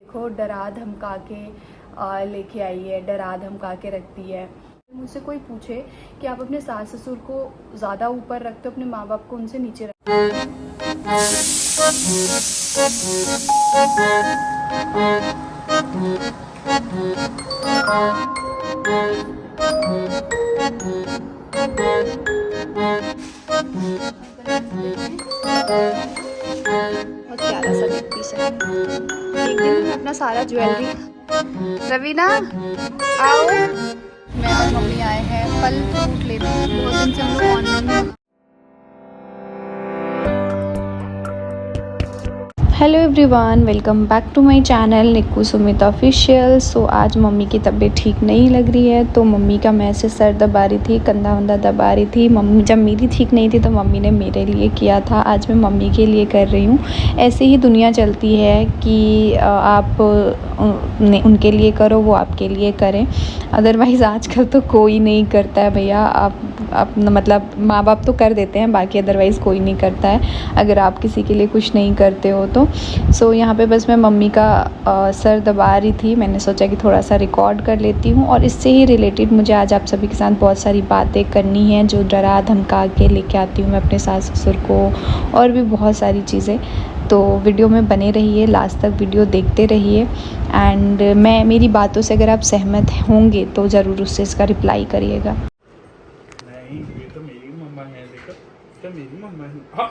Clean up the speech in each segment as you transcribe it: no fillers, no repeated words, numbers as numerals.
देखो डरा धमका के लेके आई है, डरा धमका के रखती है। मुझसे कोई पूछे कि आप अपने सास ससुर को ज़्यादा ऊपर रखते हो, अपने माँ बाप को उनसे नीचे रखते बहुत प्यारा सा नेक पीस है। एक दिन मैं अपना सारा ज्वेलरी रवीना आओ, मैं और मम्मी आए हैं फल फ्रूट लेने। बहुत दिन से हम लोग online. Hello everyone, welcome back to my channel Nikku Sumit official. So आज मम्मी की तबीयत ठीक नहीं लग रही है, तो मम्मी का मैं से सर दबा रही थी, कंधा वंधा दबा रही थी। मम्मी जब मेरी ठीक नहीं थी तो मम्मी ने मेरे लिए किया था, आज मैं मम्मी के लिए कर रही हूँ। ऐसे ही दुनिया चलती है कि आप उनके लिए करो, वो आपके लिए करें। अदरवाइज़ आजकल तो कोई नहीं करता है भैया। आप मतलब माँ बाप तो कर देते हैं, बाकी अदरवाइज़ कोई नहीं करता है अगर आप किसी के लिए कुछ नहीं करते हो तो। सो यहाँ पे बस मैं मम्मी का सर दबा रही थी। मैंने सोचा कि थोड़ा सा रिकॉर्ड कर लेती हूँ, और इससे ही रिलेटेड मुझे आज आप सभी के साथ बहुत सारी बातें करनी हैं जो डरा धमका के लेके आती हूँ मैं अपने सास ससुर को, और भी बहुत सारी चीज़ें। तो वीडियो में बने रहिए, लास्ट तक वीडियो देखते रहिए। एंड मेरी बातों से अगर आप सहमत होंगे तो ज़रूर उससे इसका रिप्लाई करिएगा। नहीं, ये तो मेरी मम्मा है। देखो, तो मेरी मम्मा है। हाँ,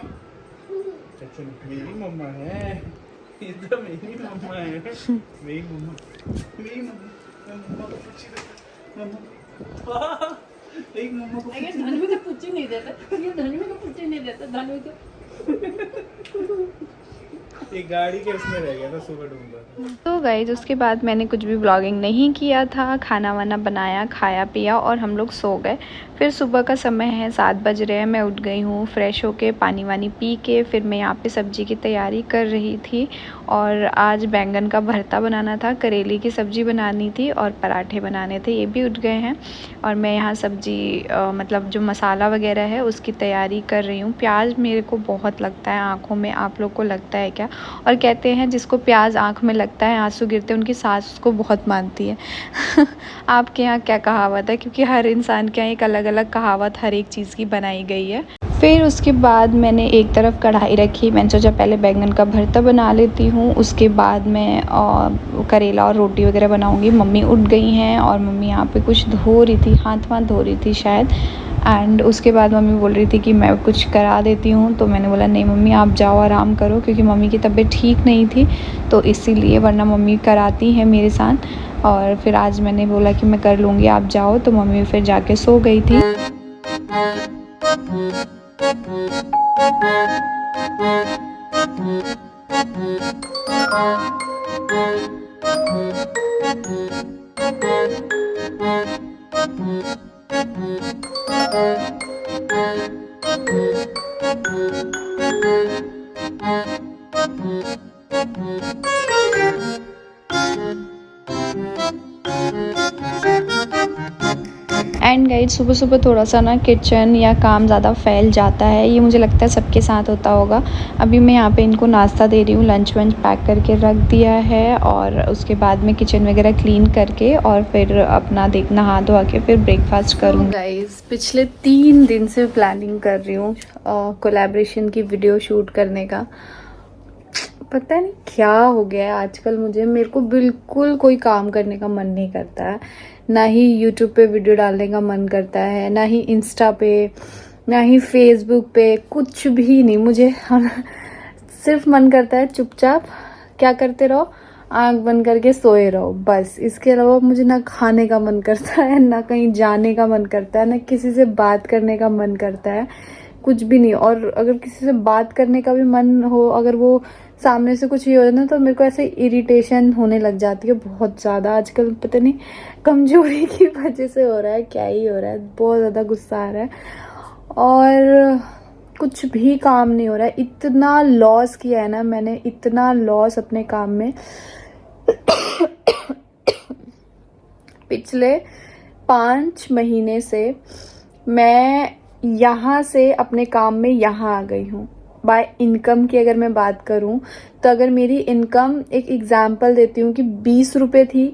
अच्छा मेरी मम्मा है। ये तो मेरी मम्मा है। मेरी मम्मा, मेरी मम्मा, मम्मा को पूछी मम्मा, एक मम्मा को धनवी को पूछी नहीं देता, ये धनवी को पूछी नहीं देता, धनवी को एक गाड़ी के उसमें रह गया था, सुबह ढूंढा। तो गाइज उसके बाद मैंने कुछ भी ब्लॉगिंग नहीं किया था, खाना वाना बनाया, खाया पिया और हम लोग सो गए। फिर सुबह का समय है, 7 बज रहे हैं। मैं उठ गई हूँ फ्रेश होके, पानी वानी पी के। फिर मैं यहाँ पे सब्ज़ी की तैयारी कर रही थी, और आज बैंगन का भरता बनाना था, करेले की सब्ज़ी बनानी थी और पराठे बनाने थे। ये भी उठ गए हैं, और मैं यहाँ सब्ज़ी मतलब जो मसाला वगैरह है उसकी तैयारी कर रही हूँ। प्याज मेरे को बहुत लगता है आँखों में, आप लोग को लगता है क्या? और कहते हैं जिसको प्याज आँख में लगता है आंसू गिरते हैं, उनकी सास उसको बहुत मानती है। आपके यहाँ क्या कहावत है? क्योंकि हर इंसान के यहाँ एक अलग अलग कहावत हर एक चीज़ की बनाई गई है। फिर उसके बाद मैंने एक तरफ कढ़ाई रखी। मैंने सोचा पहले बैंगन का भरता बना लेती हूँ, उसके बाद मैं करेला और रोटी वगैरह बनाऊँगी। मम्मी उठ गई हैं, और मम्मी यहाँ पे कुछ धो रही थी, हाथ वाथ धो रही थी शायद। एंड उसके बाद मम्मी बोल रही थी कि मैं कुछ करा देती हूँ, तो मैंने बोला नहीं मम्मी आप जाओ आराम करो, क्योंकि मम्मी की तबीयत ठीक नहीं थी तो इसीलिए, वरना मम्मी कराती हैं मेरे साथ। और फिर आज मैंने बोला कि मैं कर लूँगी, आप जाओ, तो मम्मी फिर जाके सो गई थी। एंड गाइड सुबह सुबह थोड़ा सा ना किचन या काम ज़्यादा फैल जाता है, ये मुझे लगता है सबके साथ होता होगा। अभी मैं यहाँ पे इनको नाश्ता दे रही हूँ, लंच वंच पैक करके रख दिया है, और उसके बाद में किचन वगैरह क्लीन करके और फिर अपना नहा धोआ के फिर ब्रेकफास्ट करूँगी। गाइस पिछले 3 दिन से प्लानिंग कर रही हूँ कोलैबोरेशन की वीडियो शूट करने का। पता नहीं क्या हो गया है आजकल, मेरे को बिल्कुल कोई काम करने का मन नहीं करता है। ना ही यूट्यूब पे वीडियो डालने का मन करता है, ना ही इंस्टा पे, ना ही फेसबुक पे, कुछ भी नहीं मुझे। सिर्फ मन करता है चुपचाप क्या करते रहो, आंख बंद करके सोए रहो, बस। इसके अलावा मुझे ना खाने का मन करता है, ना कहीं जाने का मन करता है, ना किसी से बात करने का मन करता है, कुछ भी नहीं। और अगर किसी से बात करने का भी मन हो, अगर वो सामने से कुछ ये हो जाए ना, तो मेरे को ऐसे इरिटेशन होने लग जाती है बहुत ज़्यादा। आजकल पता नहीं कमजोरी की वजह से हो रहा है, क्या ही हो रहा है, बहुत ज़्यादा गुस्सा आ रहा है, और कुछ भी काम नहीं हो रहा है। इतना लॉस किया है ना मैंने, इतना लॉस अपने काम में। पिछले 5 महीने से मैं यहाँ से अपने काम में यहाँ आ गई हूँ, बाय इनकम की अगर मैं बात करूं तो अगर मेरी इनकम, एक एग्जांपल देती हूँ कि 20 रुपये थी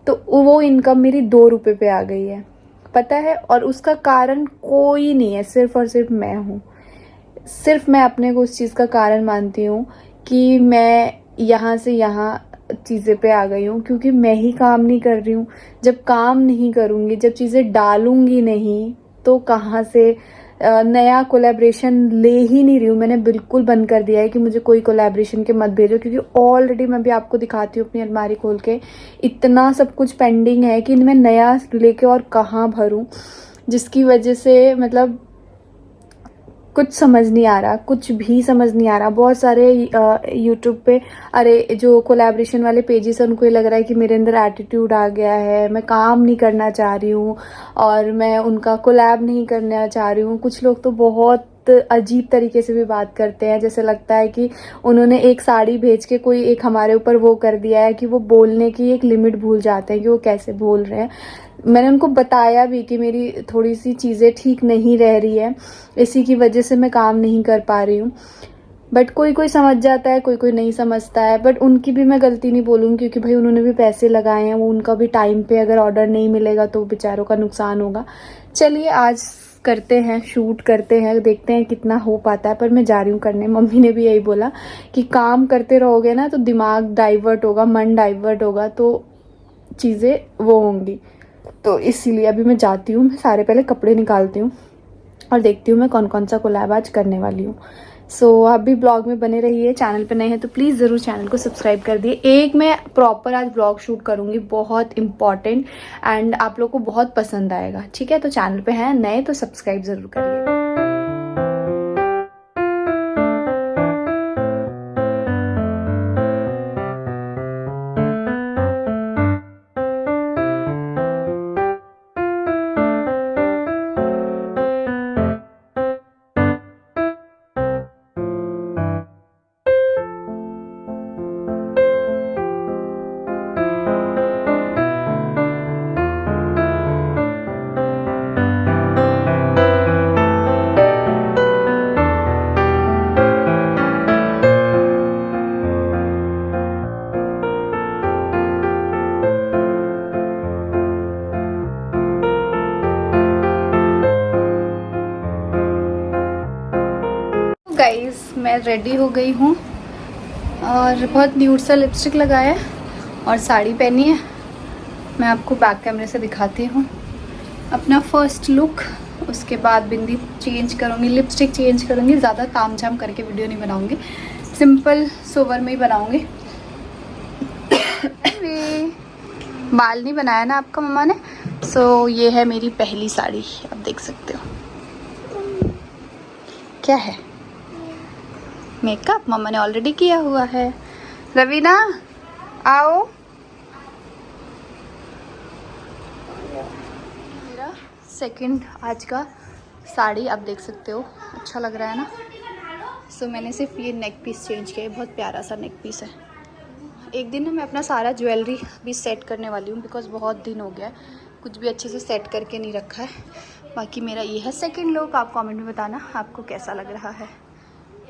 तो वो इनकम मेरी 2 रुपये पे आ गई है, पता है। और उसका कारण कोई नहीं है, सिर्फ और सिर्फ मैं हूँ। सिर्फ मैं अपने को उस चीज़ का कारण मानती हूँ कि मैं यहाँ से यहाँ चीज़ें पे आ गई हूँ, क्योंकि मैं ही काम नहीं कर रही हूँ। जब काम नहीं करूँगी, जब चीज़ें डालूँगी नहीं, तो कहाँ से नया कोलैबोरेशन ले ही नहीं रही हूँ। मैंने बिल्कुल बंद कर दिया है कि मुझे कोई कोलैबोरेशन के मत भेजो, क्योंकि ऑलरेडी मैं भी आपको दिखाती हूँ अपनी अलमारी खोल के, इतना सब कुछ पेंडिंग है कि मैं नया लेके और कहाँ भरूँ, जिसकी वजह से मतलब कुछ समझ नहीं आ रहा, कुछ भी समझ नहीं आ रहा। बहुत सारे यूट्यूब पे अरे जो कोलैबोरेशन वाले पेजेस हैं उनको ये लग रहा है कि मेरे अंदर एटीट्यूड आ गया है, मैं काम नहीं करना चाह रही हूँ और मैं उनका कोलैब नहीं करना चाह रही हूँ। कुछ लोग तो बहुत अजीब तरीके से भी बात करते हैं, जैसे लगता है कि उन्होंने एक साड़ी भेज के कोई एक हमारे ऊपर वो कर दिया है कि वो बोलने की एक लिमिट भूल जाते हैं कि वो कैसे बोल रहे हैं। मैंने उनको बताया भी कि मेरी थोड़ी सी चीज़ें ठीक नहीं रह रही है, इसी की वजह से मैं काम नहीं कर पा रही हूँ। बट कोई कोई समझ जाता है, कोई कोई नहीं समझता है। बट उनकी भी मैं गलती नहीं बोलूँगी, क्योंकि भाई उन्होंने भी पैसे लगाए हैं, वो उनका भी टाइम पे अगर ऑर्डर नहीं मिलेगा तो बेचारों का नुकसान होगा। चलिए आज करते हैं, शूट करते हैं, देखते हैं कितना हो पाता है। पर मैं जा रही हूँ करने। मम्मी ने भी यही बोला कि काम करते रहोगे ना तो दिमाग डाइवर्ट होगा, मन डाइवर्ट होगा, तो चीज़ें वो होंगी। तो इसीलिए अभी मैं जाती हूँ, मैं सारे पहले कपड़े निकालती हूँ और देखती हूँ मैं कौन कौन सा कोलैब आज करने वाली हूँ। सो आप भी ब्लॉग में बने रहिए। चैनल पे नए हैं तो प्लीज़ ज़रूर चैनल को सब्सक्राइब कर दिए। एक मैं प्रॉपर आज ब्लॉग शूट करूँगी, बहुत इंपॉर्टेंट, एंड आप लोग को बहुत पसंद आएगा, ठीक है। तो चैनल पे हैं नए तो सब्सक्राइब ज़रूर करिए। गाइस मैं रेडी हो गई हूँ और बहुत न्यूड सा लिपस्टिक लगाया है और साड़ी पहनी है। मैं आपको बैक कैमरे से दिखाती हूँ अपना फर्स्ट लुक। उसके बाद बिंदी चेंज करूँगी, लिपस्टिक चेंज करूँगी। ज़्यादा ताम झाम करके वीडियो नहीं बनाऊँगी, सिंपल सोवर में ही बनाऊँगी। बाल नहीं बनाया ना आपका मम्मा ने। सो ये है मेरी पहली साड़ी, आप देख सकते हो। क्या है? मेकअप मम्मा ने ऑलरेडी किया हुआ है। रवीना आओ। मेरा सेकंड आज का साड़ी आप देख सकते हो, अच्छा लग रहा है ना। सो मैंने सिर्फ ये नेक पीस चेंज किया है, बहुत प्यारा सा नेक पीस है। एक दिन ना मैं अपना सारा ज्वेलरी भी सेट करने वाली हूँ, बिकॉज बहुत दिन हो गया है कुछ भी अच्छे से सेट करके नहीं रखा है। बाकी मेरा ये है सेकंड लुक। आप कमेंट में बताना आपको कैसा लग रहा है,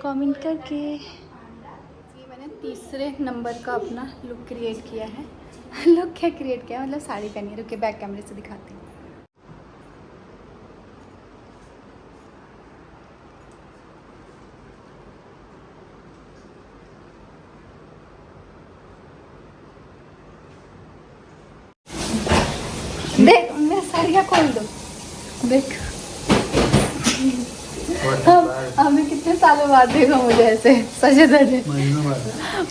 कमेंट करके। ये मैंने तीसरे नंबर का अपना लुक क्रिएट किया है। लुक क्या क्रिएट किया, मतलब साड़ी पहनी है। रुके बैक कैमरे से दिखाती हूँ। देख मैं साड़ियाँ खोल दो, देख। हमें कितने सालों बाद देखा मुझे ऐसे सजे धजे,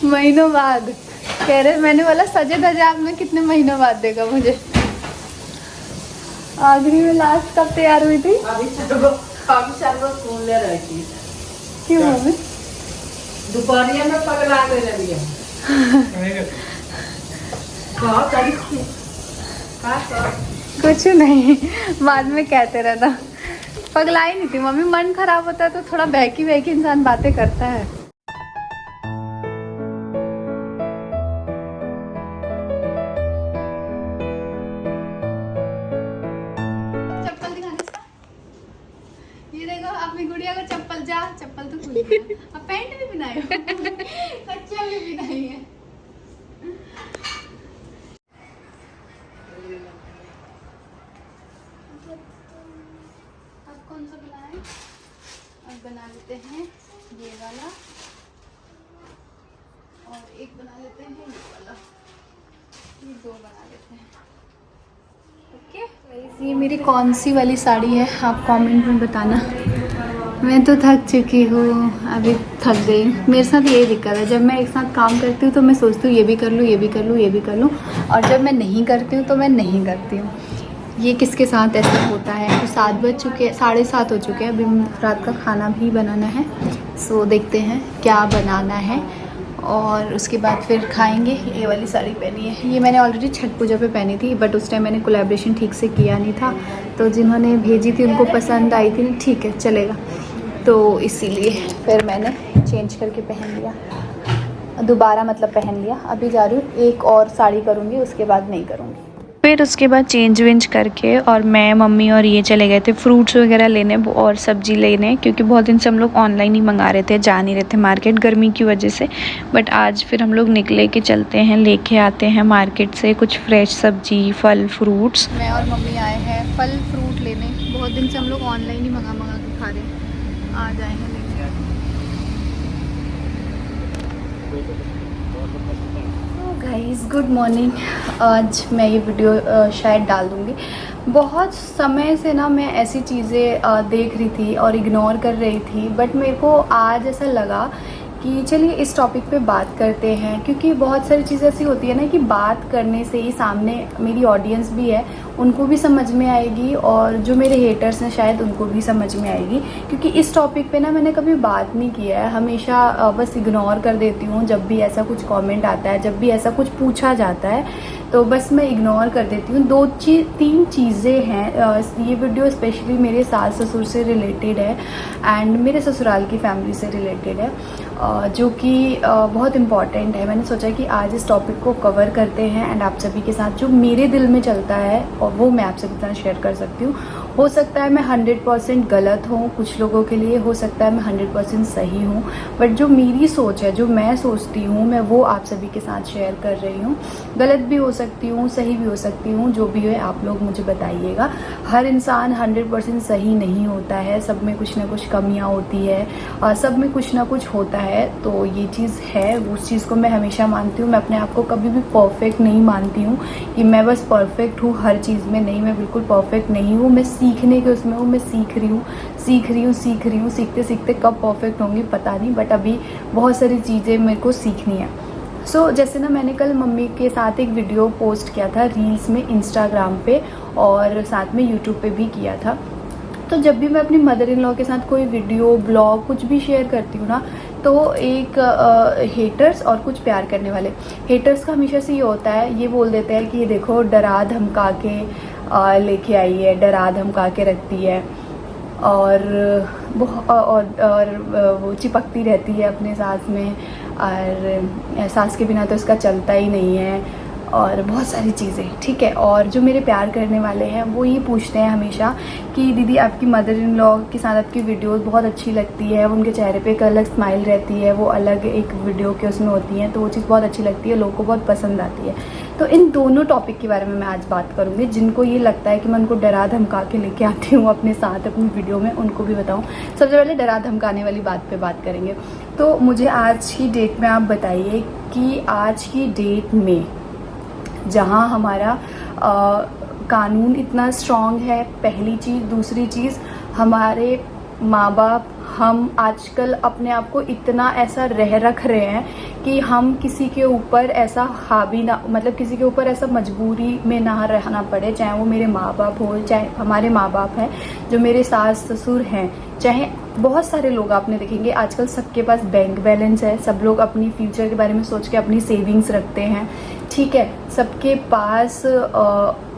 महीनों बाद कह रहे। मैंने बोला सजे धजे आपने कितने महीनों बाद देखा मुझे। आखिरी में लास्ट कब तैयार हुई थी? क्यों मम्मी? दोपहरिया में पगला गई रही कुछ नहीं, बाद में कहते रहना। पगलाई नहीं थी मम्मी, मन खराब होता है तो थोड़ा बहकी बहकी इंसान बातें करता है। चप्पल दिखाने इसका। ये देखो अपनी गुड़िया को चप्पल, जा चप्पल तो खुल गया। अब बना लेते हैं ये वाला और एक बना लेते हैं ये वाला, ये 2 बना लेते हैं। ओके, ये मेरी कौन सी वाली साड़ी है आप कमेंट में बताना। मैं तो थक चुकी हूँ, अभी थक गई। मेरे साथ यही दिक्कत है, जब मैं एक साथ काम करती हूँ तो मैं सोचती हूँ ये भी कर लूँ, ये भी कर लूँ, ये भी कर लूँ, और जब मैं नहीं करती हूँ तो मैं नहीं करती हूँ। ये किसके साथ ऐसा होता है। तो 7 बज चुके, 7:30 हो चुके हैं, अभी रात का खाना भी बनाना है। सो देखते हैं क्या बनाना है और उसके बाद फिर खाएंगे। ये वाली साड़ी पहनी है, ये मैंने ऑलरेडी छठ पूजा पे पहनी थी, बट उस टाइम मैंने कोलैबोरेशन ठीक से किया नहीं था, तो जिन्होंने भेजी थी उनको पसंद आई थी ना, ठीक है चलेगा, तो इसीलिए फिर मैंने चेंज करके पहन लिया, दोबारा मतलब पहन लिया। अभी जा रही हूँ, एक और साड़ी करूँगी, उसके बाद नहीं करूँगी। फिर उसके बाद चेंज वेंज करके और मैं, मम्मी और ये चले गए थे फ्रूट्स वगैरह लेने और सब्ज़ी लेने, क्योंकि बहुत दिन से हम लोग ऑनलाइन ही मंगा रहे थे, जा नहीं रहे थे मार्केट गर्मी की वजह से। बट आज फिर हम लोग निकले कि चलते हैं, लेके आते हैं मार्केट से कुछ फ्रेश सब्जी, फल, फ्रूट्स। मैं और मम्मी आए हैं फल फ्रूट लेने, बहुत दिन से हम लोग ऑनलाइन ही मंगा के खा रहे हैं, आज आए हैं लेके। Guys good morning. आज मैं ये वीडियो शायद डाल दूँगी। बहुत समय से ना मैं ऐसी चीज़ें देख रही थी और इग्नोर कर रही थी, बट मेरे को आज ऐसा लगा कि चलिए इस टॉपिक पे बात करते हैं, क्योंकि बहुत सारी चीज़ें ऐसी होती है ना कि बात करने से ही सामने मेरी ऑडियंस भी है, उनको भी समझ में आएगी, और जो मेरे हेटर्स हैं शायद उनको भी समझ में आएगी। क्योंकि इस टॉपिक पे ना मैंने कभी बात नहीं किया है, हमेशा बस इग्नोर कर देती हूँ। जब भी ऐसा कुछ कमेंट आता है, जब भी ऐसा कुछ पूछा जाता है, तो बस मैं इग्नोर कर देती हूँ। 2-3 चीज़ें हैं। ये वीडियो स्पेशली मेरे सास ससुर से रिलेटेड है एंड मेरे ससुराल की फैमिली से रिलेटेड है, जो कि बहुत इम्पॉर्टेंट है। मैंने सोचा कि आज इस टॉपिक को कवर करते हैं एंड आप सभी के साथ जो मेरे दिल में चलता है और वो मैं आप सभी के साथ शेयर कर सकती हूँ। हो सकता है मैं 100% गलत हूँ, कुछ लोगों के लिए हो सकता है मैं 100% सही हूँ, बट जो मेरी सोच है, जो मैं सोचती हूँ, मैं वो आप सभी के साथ शेयर कर रही हूँ। गलत भी हो सकती हूँ, सही भी हो सकती हूँ, जो भी है आप लोग मुझे बताइएगा। हर इंसान 100% सही नहीं होता है, सब में कुछ ना कुछ कमियाँ होती है, सब में कुछ ना कुछ होता है, तो ये चीज़ है, उस चीज़ को मैं हमेशा मानती हूँ। मैं अपने आप को कभी भी परफेक्ट नहीं मानती हूँ कि मैं बस परफेक्ट हूँ हर चीज़ में, नहीं, मैं बिल्कुल परफेक्ट नहीं हूँ। मैं सीखने के उसमें हूँ, मैं सीख रही हूँ। सीखते सीखते कब परफेक्ट होंगी पता नहीं, बट अभी बहुत सारी चीज़ें मेरे को सीखनी है। सो जैसे ना मैंने कल मम्मी के साथ एक वीडियो पोस्ट किया था रील्स में, इंस्टाग्राम पे, और साथ में यूट्यूब पे भी किया था। तो जब भी मैं अपनी मदर इन लॉ के साथ कोई वीडियो, ब्लॉग कुछ भी शेयर करती हूँ ना, तो एक हेटर्स और कुछ प्यार करने वाले। हेटर्स का हमेशा से ये होता है, ये बोल देते हैं कि ये देखो डरा धमका के लेके आई है, डरा धमका के रखती है, और वो चिपकती रहती है अपने सास में, और सास के बिना तो इसका चलता ही नहीं है, और बहुत सारी चीज़ें, ठीक है। और जो मेरे प्यार करने वाले हैं वो ये पूछते हैं हमेशा कि दीदी आपकी मदर इन लॉ के साथ आपकी वीडियोस बहुत अच्छी लगती है, उनके चेहरे पे एक अलग स्माइल रहती है, वो अलग एक वीडियो के उसमें होती हैं, तो वो चीज़ बहुत अच्छी लगती है, लोगों को बहुत पसंद आती है। तो इन दोनों टॉपिक के बारे में मैं आज बात करूँगी। जिनको ये लगता है कि मैं उनको डरा धमका के लेके आती हूँ अपने साथ अपनी वीडियो में, उनको भी बताऊँ। सबसे पहले डरा धमकाने वाली बात पे बात करेंगे। तो मुझे आज की डेट में आप बताइए कि आज की डेट में जहाँ हमारा कानून इतना स्ट्रॉन्ग है, पहली चीज़। दूसरी चीज़, हमारे माँ बाप, हम आजकल अपने आप को इतना ऐसा रख रहे हैं कि हम किसी के ऊपर ऐसा हावी ना, मतलब किसी के ऊपर ऐसा मजबूरी में ना रहना पड़े, चाहे वो मेरे माँ बाप हो, चाहे हमारे माँ बाप हैं, जो मेरे सास ससुर हैं, चाहे बहुत सारे लोग आपने देखेंगे आजकल सबके पास बैंक बैलेंस है, सब लोग अपनी फ्यूचर के बारे में सोच के अपनी सेविंग्स रखते हैं, ठीक है। सबके पास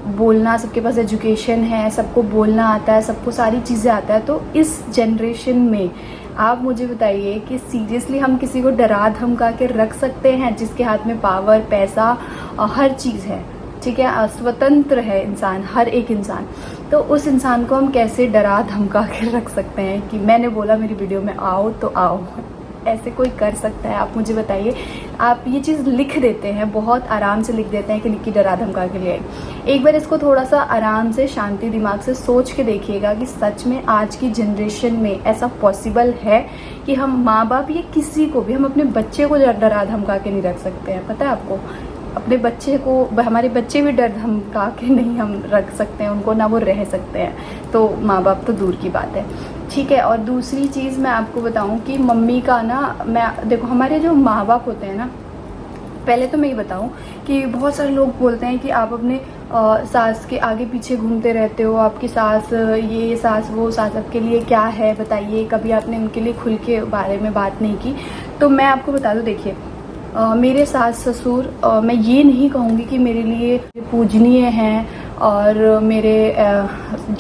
बोलना, सबके पास एजुकेशन है, सबको बोलना आता है, सबको सारी चीज़ें आता है। तो इस जनरेशन में आप मुझे बताइए कि सीरियसली हम किसी को डरा धमका के रख सकते हैं जिसके हाथ में पावर, पैसा, हर चीज़ है, ठीक है, स्वतंत्र है इंसान, हर एक इंसान। तो उस इंसान को हम कैसे डरा धमका के रख सकते हैं कि मैंने बोला मेरी वीडियो में आओ तो आओ। ऐसे कोई कर सकता है? आप मुझे बताइए। आप ये चीज़ लिख देते हैं, बहुत आराम से लिख देते हैं कि निक्की डरा धमका के लिए आई। एक बार इसको थोड़ा सा आराम से शांति दिमाग से सोच के देखिएगा कि सच में आज की जनरेशन में ऐसा पॉसिबल है कि हम माँ बाप या किसी को भी, हम अपने बच्चे को डरा धमका के नहीं रख सकते हैं। पता है आपको, अपने बच्चे को, हमारे बच्चे भी डर धमका के नहीं हम रख सकते हैं उनको, ना वो रह सकते हैं, तो माँ बाप तो दूर की बात है। ठीक है। और दूसरी चीज़ मैं आपको बताऊं कि मम्मी का ना, मैं देखो हमारे जो माँ बाप होते हैं ना, पहले तो मैं ये बताऊं कि बहुत सारे लोग बोलते हैं कि आप अपने सास के आगे पीछे घूमते रहते हो, आपकी सास ये, सास वो, सास आपके लिए क्या है बताइए, कभी आपने उनके लिए खुल के बारे में बात नहीं की। तो मैं आपको बता दूं, देखिए मेरे सास ससुर, मैं ये नहीं कहूँगी कि मेरे लिए पूजनीय हैं और मेरे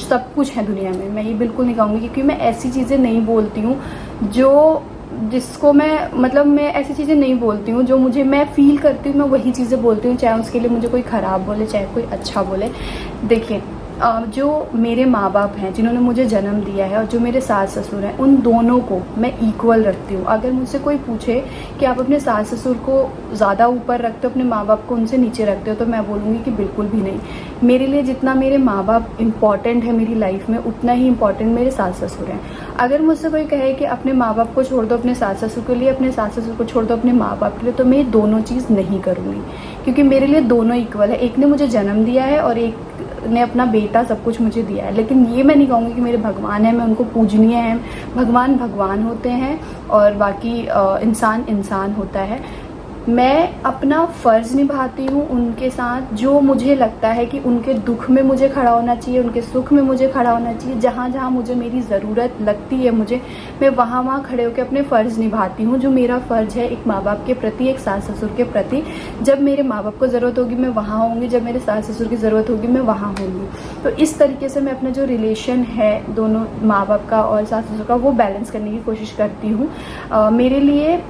सब कुछ है दुनिया में, मैं ये बिल्कुल नहीं कहूँगी, क्योंकि मैं ऐसी चीज़ें नहीं बोलती हूँ जो, जिसको मैं, मतलब मैं ऐसी चीज़ें नहीं बोलती हूँ जो मुझे, मैं फील करती हूँ मैं वही चीज़ें बोलती हूँ, चाहे उसके लिए मुझे कोई ख़राब बोले चाहे कोई अच्छा बोले। देखिए जो मेरे माँ बाप हैं जिन्होंने मुझे जन्म दिया है और जो मेरे सास ससुर हैं, उन दोनों को मैं इक्वल रखती हूँ। अगर मुझसे कोई पूछे कि आप अपने सास ससुर को ज़्यादा ऊपर रखते हो, अपने माँ बाप को उनसे नीचे रखते हो, तो मैं बोलूँगी कि बिल्कुल भी नहीं। मेरे लिए जितना मेरे माँ बाप इम्पॉर्टेंट है मेरी लाइफ में, उतना ही इम्पॉर्टेंट मेरे सास ससुर हैं। अगर मुझसे कोई कहे कि अपने माँ बाप को छोड़ दो अपने सास ससुर के लिए, अपने सास ससुर को छोड़ दो अपने माँ बाप के लिए, तो मैं ये दोनों चीज़ नहीं करूँगी, क्योंकि मेरे लिए दोनों इक्वल है। एक ने मुझे जन्म दिया है और एक ने अपना बेटा सब कुछ मुझे दिया है। लेकिन ये मैं नहीं कहूँगी कि मेरे भगवान हैं, मैं उनको पूजनीय हैं। भगवान भगवान होते हैं और बाकी इंसान इंसान होता है। मैं अपना फ़र्ज़ निभाती हूँ उनके साथ, जो मुझे लगता है कि उनके दुख में मुझे खड़ा होना चाहिए, उनके सुख में मुझे खड़ा होना चाहिए। जहाँ जहाँ मुझे मेरी ज़रूरत लगती है मुझे, मैं वहाँ वहाँ खड़े होकर अपने फ़र्ज़ निभाती हूँ, जो मेरा फ़र्ज़ है एक माँ बाप के प्रति, एक सास ससुर के प्रति। जब मेरे माँ बाप को ज़रूरत होगी मैं वहाँ होंगी, जब मेरे सास ससुर की ज़रूरत होगी मैं वहाँ होंगी। तो इस तरीके से मैं अपना जो रिलेशन है दोनों माँ बाप का और सास ससुर का, वो बैलेंस करने की कोशिश करती हूँ। मेरे लिए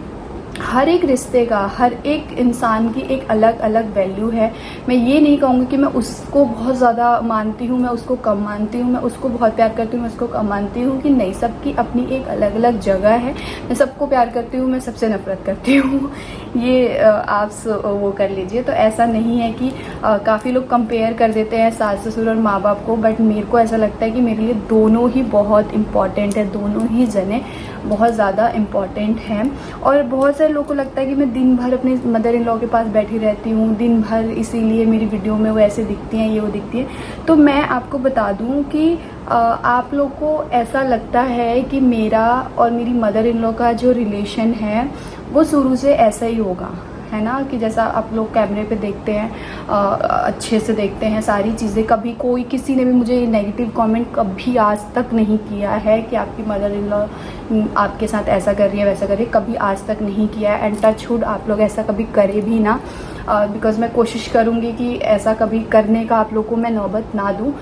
हर एक रिश्ते का, हर एक इंसान की एक अलग अलग वैल्यू है। मैं ये नहीं कहूँगी कि मैं उसको बहुत ज़्यादा मानती हूँ, मैं उसको कम मानती हूँ, मैं उसको बहुत प्यार करती हूँ, मैं उसको कम मानती हूँ, कि नहीं, सबकी अपनी एक अलग अलग जगह है। मैं सबको प्यार करती हूँ, मैं सबसे नफरत करती हूँ। ये आप वो कर लीजिए। तो ऐसा नहीं है कि काफ़ी लोग कंपेयर कर देते हैं सास ससुर और माँ बाप को, बट मेरे को ऐसा लगता है कि मेरे लिए दोनों ही बहुत इम्पॉर्टेंट है, दोनों ही जने बहुत ज़्यादा इम्पॉर्टेंट हैं। और बहुत सारे लोगों को लगता है कि मैं दिन भर अपने मदर इन लॉ के पास बैठी रहती हूँ दिन भर, इसीलिए मेरी वीडियो में वो ऐसे दिखती हैं, ये वो दिखती है। तो मैं आपको बता दूँ कि आप लोग को ऐसा लगता है कि मेरा और मेरी मदर इन लॉ का जो रिलेशन है वो शुरू से ऐसा ही होगा, है ना, कि जैसा आप लोग कैमरे पे देखते हैं, अच्छे से देखते हैं सारी चीज़ें। कभी कोई, किसी ने भी मुझे नेगेटिव कमेंट कभी आज तक नहीं किया है कि आपकी मदर इन लॉ आपके साथ ऐसा कर रही है वैसा कर रही है, कभी आज तक नहीं किया है। एंड टच वुड आप लोग ऐसा कभी करे भी ना, बिकॉज़ मैं कोशिश करूँगी कि ऐसा कभी करने का आप लोग को मैं नौबत ना दूँ।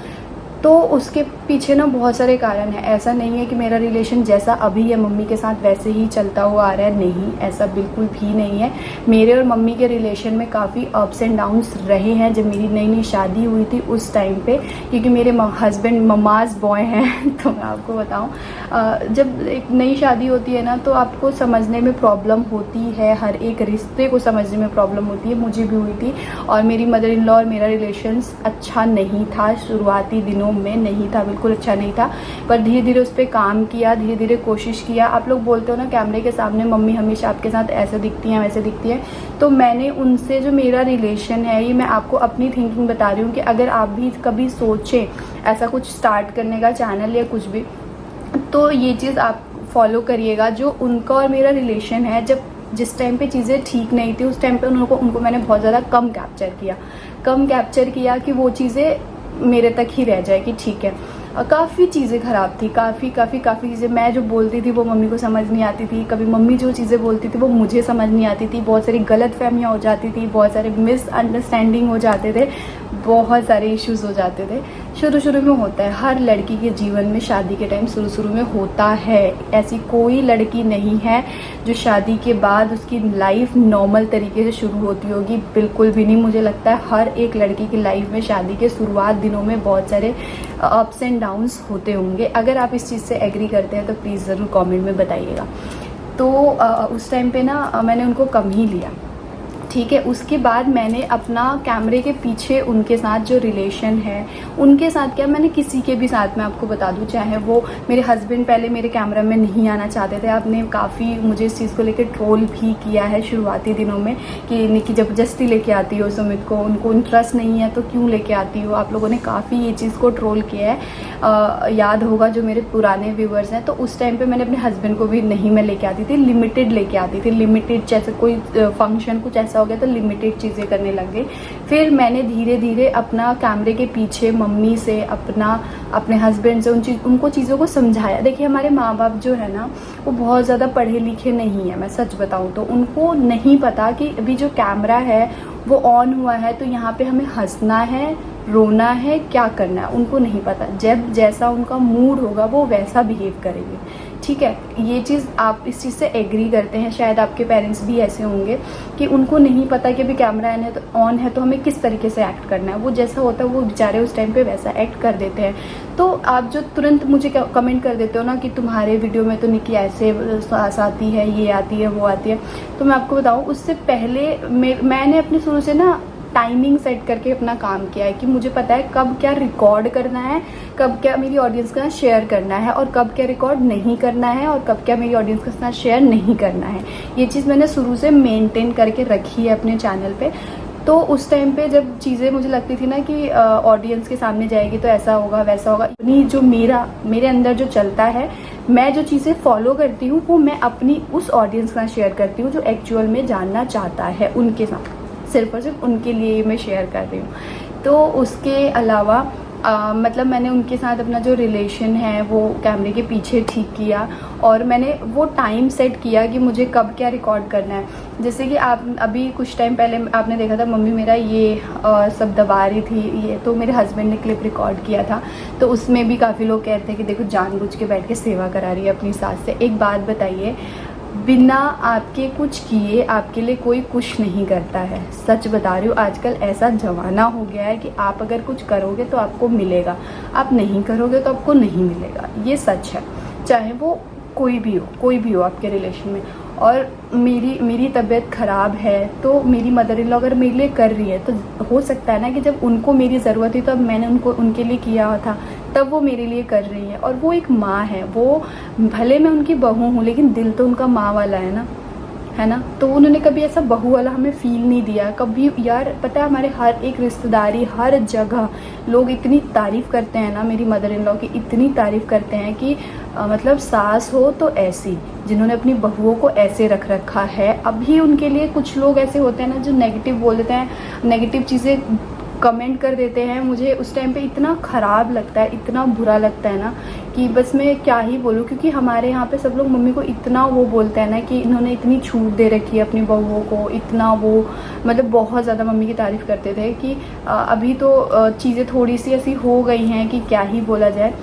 तो उसके पीछे ना बहुत सारे कारण हैं। ऐसा नहीं है कि मेरा रिलेशन जैसा अभी है मम्मी के साथ वैसे ही चलता हुआ आ रहा है, नहीं, ऐसा बिल्कुल भी नहीं है। मेरे और मम्मी के रिलेशन में काफ़ी अप्स एंड डाउन्स रहे हैं। जब मेरी नई नई शादी हुई थी उस टाइम पे, क्योंकि मेरे हस्बैंड ममाज बॉय हैं तो मैं आपको बताऊं, जब एक नई शादी होती है ना तो आपको समझने में प्रॉब्लम होती है, हर एक रिश्ते को समझने में प्रॉब्लम होती है। मुझे भी हुई थी। और मेरी मदर इन लॉ और मेरा रिलेशन्स अच्छा नहीं था, शुरुआती दिनों में नहीं था, बिल्कुल अच्छा नहीं था। पर धीरे धीरे उस पर काम किया, धीरे धीरे कोशिश किया। आप लोग बोलते हो ना कैमरे के सामने मम्मी हमेशा आपके साथ ऐसे दिखती हैं वैसे दिखती हैं, तो मैंने उनसे जो मेरा रिलेशन है, ये मैं आपको अपनी थिंकिंग बता रही हूँ कि अगर आप भी कभी सोचें ऐसा कुछ स्टार्ट करने का, चैनल या कुछ भी, तो ये चीज़ आप फॉलो करिएगा। जो उनका और मेरा रिलेशन है, जब जिस टाइम पे चीज़ें ठीक नहीं थी उस टाइम पे उनको मैंने बहुत ज़्यादा कम कैप्चर किया कि वो चीज़ें मेरे तक ही रह जाए कि ठीक है। काफ़ी चीज़ें ख़राब थी, काफ़ी चीज़ें मैं जो बोलती थी वो मम्मी को समझ नहीं आती थी, कभी मम्मी जो चीज़ें बोलती थी वो मुझे समझ नहीं आती थी, बहुत सारी गलतफहमियाँ हो जाती थी, बहुत सारे मिसअंडरस्टैंडिंग हो जाते थे, बहुत सारे इश्यूज़ हो जाते थे। शुरू में होता है, हर लड़की के जीवन में शादी के टाइम शुरू में होता है। ऐसी कोई लड़की नहीं है जो शादी के बाद उसकी लाइफ नॉर्मल तरीके से शुरू होती होगी, बिल्कुल भी नहीं। मुझे लगता है हर एक लड़की की लाइफ में शादी के शुरुआत दिनों में बहुत सारे अप्स एंड डाउन्स होते होंगे। अगर आप इस चीज़ से एग्री करते हैं तो प्लीज़ ज़रूर कमेंट में बताइएगा। तो उस टाइम पे ना मैंने उनको कम ही लिया, ठीक है। उसके बाद मैंने अपना कैमरे के पीछे उनके साथ जो रिलेशन है उनके साथ क्या, मैंने किसी के भी साथ, मैं आपको बता दूं, चाहे वो मेरे हस्बैंड पहले मेरे कैमरा में नहीं आना चाहते थे, आपने काफ़ी मुझे इस चीज़ को लेकर ट्रोल भी किया है शुरुआती दिनों में कि निकी ज़बरदस्ती लेके आती हो सुमित को, उनको इंटरेस्ट नहीं है तो क्यों लेके आती हो। आप लोगों ने काफ़ी ये चीज़ को ट्रोल किया है, याद होगा जो मेरे पुराने व्यूवर्स हैं। तो उस टाइम पर मैंने अपने हस्बैंड को भी नहीं मैं लेके आती थी, लिमिटेड लेके आती थी, लिमिटेड, जैसे कोई फंक्शन कुछ ऐसा हो गया तो लिमिटेड चीज़ें करने लग गई। फिर मैंने धीरे धीरे अपना कैमरे के पीछे मम्मी से, अपने हस्बैंड से उनको चीज़ों को समझाया। देखिए हमारे माँ बाप जो है ना वो बहुत ज़्यादा पढ़े लिखे नहीं है, मैं सच बताऊँ तो। उनको नहीं पता कि अभी जो कैमरा है वो ऑन हुआ है तो यहाँ पे हमें हंसना है, रोना है, क्या करना है, उनको नहीं पता। जब जैसा उनका मूड होगा वो वैसा बिहेव करेंगे, ठीक है। ये चीज़ आप इस चीज़ से एग्री करते हैं, शायद आपके पेरेंट्स भी ऐसे होंगे कि उनको नहीं पता कि अभी कैमरा ऑन है तो हमें किस तरीके से एक्ट करना है। वो जैसा होता है वो बेचारे उस टाइम पे वैसा एक्ट कर देते हैं। तो आप जो तुरंत मुझे कमेंट कर देते हो ना कि तुम्हारे वीडियो में तो निकी ऐसे सास आती है, ये आती है, वो आती है, तो मैं आपको बताऊँ उससे पहले मैंने अपने शुरू से ना टाइमिंग सेट करके अपना काम किया है कि मुझे पता है कब क्या रिकॉर्ड करना है, कब क्या मेरी ऑडियंस के साथ शेयर करना है और कब क्या रिकॉर्ड नहीं करना है और कब क्या मेरी ऑडियंस के साथ शेयर नहीं करना है। ये चीज़ मैंने शुरू से मेंटेन करके रखी है अपने चैनल पे। तो उस टाइम पे जब चीज़ें मुझे लगती थी ना कि ऑडियंस के सामने जाएगी तो ऐसा होगा वैसा होगा, अपनी जो मेरे अंदर जो चलता है, मैं जो चीज़ें फॉलो करती हूँ वो मैं अपनी उस ऑडियंस के साथ शेयर करती हूँ जो एक्चुअल में जानना चाहता है, उनके साथ सिर्फ और सिर्फ उनके लिए मैं शेयर कर रही हूँ। तो उसके अलावा मतलब मैंने उनके साथ अपना जो रिलेशन है वो कैमरे के पीछे ठीक किया और मैंने वो टाइम सेट किया कि मुझे कब क्या रिकॉर्ड करना है। जैसे कि आप अभी कुछ टाइम पहले आपने देखा था मम्मी मेरा ये सब दबा रही थी, ये तो मेरे हस्बैंड ने क्लिप रिकॉर्ड किया था। तो उसमें भी काफ़ी लोग कहते हैं कि देखो जानबूझ के बैठ के सेवा करा रही है अपनी सास से। एक बात बताइए, बिना आपके कुछ किए आपके लिए कोई कुछ नहीं करता है, सच बता रही हूँ। आजकल ऐसा ज़माना हो गया है कि आप अगर कुछ करोगे तो आपको मिलेगा, आप नहीं करोगे तो आपको नहीं मिलेगा, ये सच है। चाहे वो कोई भी हो आपके रिलेशन में। और मेरी तबीयत ख़राब है तो मेरी मदर इन लॉ अगर मेरे लिए कर रही है तो हो सकता है ना कि जब उनको मेरी ज़रूरत थी तब मैंने उनके लिए किया था, तब वो मेरे लिए कर रही है। और वो एक माँ है, वो भले मैं उनकी बहू हूँ लेकिन दिल तो उनका माँ वाला है ना। तो उन्होंने कभी ऐसा बहू वाला हमें फील नहीं दिया कभी। यार पता है हमारे हर एक रिश्तेदारी, हर जगह लोग इतनी तारीफ़ करते हैं ना मेरी मदर इन लॉ की, इतनी तारीफ़ करते हैं कि मतलब सास हो तो ऐसी, जिन्होंने अपनी बहुओं को ऐसे रख रखा है। अभी उनके लिए कुछ लोग ऐसे होते हैं ना जो नेगेटिव बोल देते हैं, नेगेटिव चीज़ें कमेंट कर देते हैं। मुझे उस टाइम पे इतना ख़राब लगता है, इतना बुरा लगता है ना कि बस मैं क्या ही बोलूँ। क्योंकि हमारे यहाँ पे सब लोग मम्मी को इतना वो बोलते हैं ना कि इन्होंने इतनी छूट दे रखी है अपनी बहुओं को, इतना वो मतलब बहुत ज़्यादा मम्मी की तारीफ़ करते थे कि अभी तो चीज़ें थोड़ी सी ऐसी हो गई हैं कि क्या ही बोला जाए।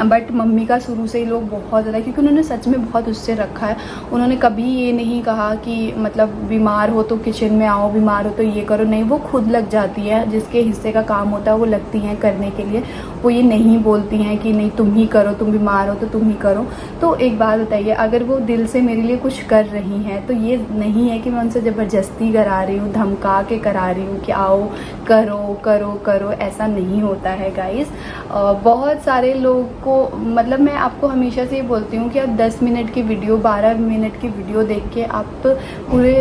बट मम्मी का शुरू से ही लोग बहुत ज़्यादा, क्योंकि उन्होंने सच में बहुत उससे रखा है। उन्होंने कभी ये नहीं कहा कि मतलब बीमार हो तो किचन में आओ, बीमार हो तो ये करो, नहीं, वो खुद लग जाती है। जिसके हिस्से का काम होता है वो लगती हैं करने के लिए। वो ये नहीं बोलती हैं कि नहीं तुम ही करो, तुम बीमार हो तो तुम ही करो। तो एक बात बताइए, अगर वो दिल से मेरे लिए कुछ कर रही हैं तो ये नहीं है कि मैं उनसे ज़बरदस्ती करा रही हूँ, धमका के करा रही हूँ कि आओ करो करो करो, ऐसा नहीं होता है गाइस। बहुत सारे लोग को मतलब मैं आपको हमेशा से ये बोलती हूँ कि आप 10 मिनट की वीडियो, 12 मिनट की वीडियो देख के आप पूरे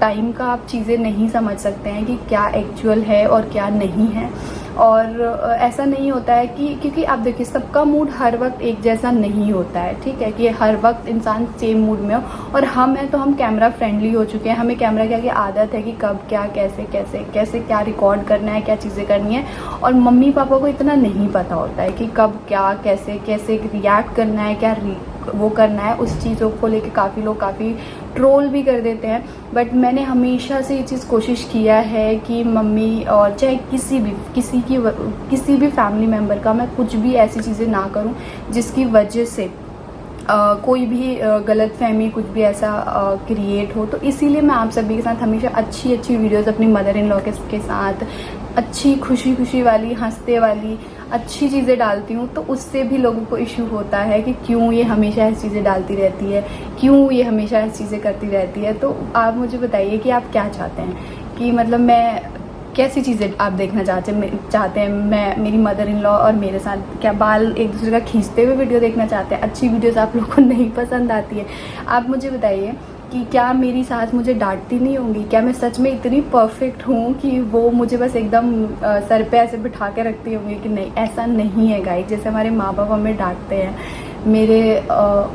टाइम का आप चीज़ें नहीं समझ सकते हैं कि क्या एक्चुअल है और क्या नहीं है। और ऐसा नहीं होता है कि, क्योंकि आप देखिए सबका मूड हर वक्त एक जैसा नहीं होता है, ठीक है, कि हर वक्त इंसान सेम मूड में हो। और हम हैं तो हम कैमरा फ्रेंडली हो चुके हैं, हमें कैमरा के आगे आदत है कि कब क्या कैसे कैसे कैसे क्या रिकॉर्ड करना है, क्या चीज़ें करनी है। और मम्मी पापा को इतना नहीं पता होता है कि कब क्या कैसे कैसे रिएक्ट करना है, क्या वो करना है। उस चीज़ों को लेके काफ़ी लोग काफ़ी ट्रोल भी कर देते हैं। बट मैंने हमेशा से ये चीज़ कोशिश किया है कि मम्मी और चाहे किसी भी फैमिली मेम्बर का मैं कुछ भी ऐसी चीज़ें ना करूं जिसकी वजह से कोई भी गलत फहमी कुछ भी ऐसा क्रिएट हो। तो इसीलिए मैं आप सभी के साथ हमेशा अच्छी वीडियोस अपनी मदर इन लॉ के साथ अच्छी खुशी खुशी वाली, हंसते वाली, अच्छी चीज़ें डालती हूँ, तो उससे भी लोगों को इशू होता है कि क्यों ये हमेशा ऐसी चीज़ें डालती रहती है, क्यों ये हमेशा ऐसी चीज़ें करती रहती है। तो आप मुझे बताइए कि आप क्या चाहते हैं, कि मतलब मैं कैसी चीज़ें आप देखना चाहते हैं। मैं, मेरी मदर इन लॉ और मेरे साथ क्या बाल एक दूसरे का खींचते हुए वीडियो देखना चाहते हैं? अच्छी वीडियोस आप लोगों को नहीं पसंद आती है? आप मुझे बताइए कि क्या मेरी सास मुझे डांटती नहीं होंगी? क्या मैं सच में इतनी परफेक्ट हूँ कि वो मुझे बस एकदम सर पे ऐसे बिठा के रखती होंगी? कि नहीं, ऐसा नहीं है गाइस। जैसे हमारे माँ बाप हमें डांटते हैं, मेरे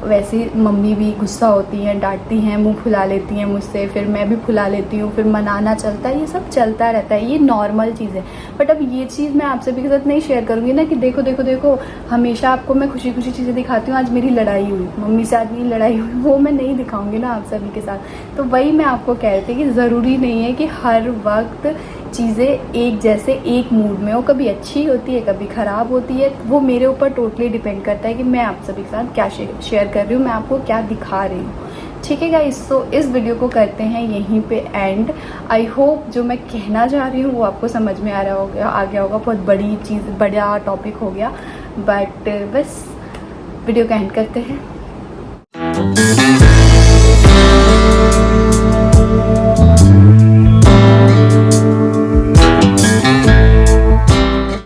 वैसे मम्मी भी गुस्सा होती हैं, डांटती हैं, मुंह फुला लेती हैं मुझसे, फिर मैं भी फुला लेती हूँ, फिर मनाना चलता है, ये सब चलता रहता है, ये नॉर्मल चीज़ है। बट अब ये चीज़ मैं आप सभी के साथ नहीं शेयर करूँगी ना कि देखो देखो देखो, हमेशा आपको मैं खुशी खुशी चीज़ें दिखाती हूँ, आज मेरी लड़ाई हुई, मम्मी से आज मेरी लड़ाई हुई, वो मैं नहीं दिखाऊंगी ना आप सभी के साथ। तो वही मैं आपको कह रही थी कि ज़रूरी नहीं है कि हर वक्त चीज़ें एक जैसे एक मूड में हो, कभी अच्छी होती है, कभी ख़राब होती है। वो मेरे ऊपर टोटली डिपेंड करता है कि मैं आप सभी के साथ क्या शेयर कर रही हूँ, मैं आपको क्या दिखा रही हूँ। ठीक है गाइस, सो इस वीडियो को करते हैं यहीं पे एंड। आई होप जो मैं कहना चाह रही हूँ वो आपको समझ में आ गया होगा। बहुत बड़ी चीज़, बड़ा टॉपिक हो गया, बट बस वीडियो का एंड करते हैं।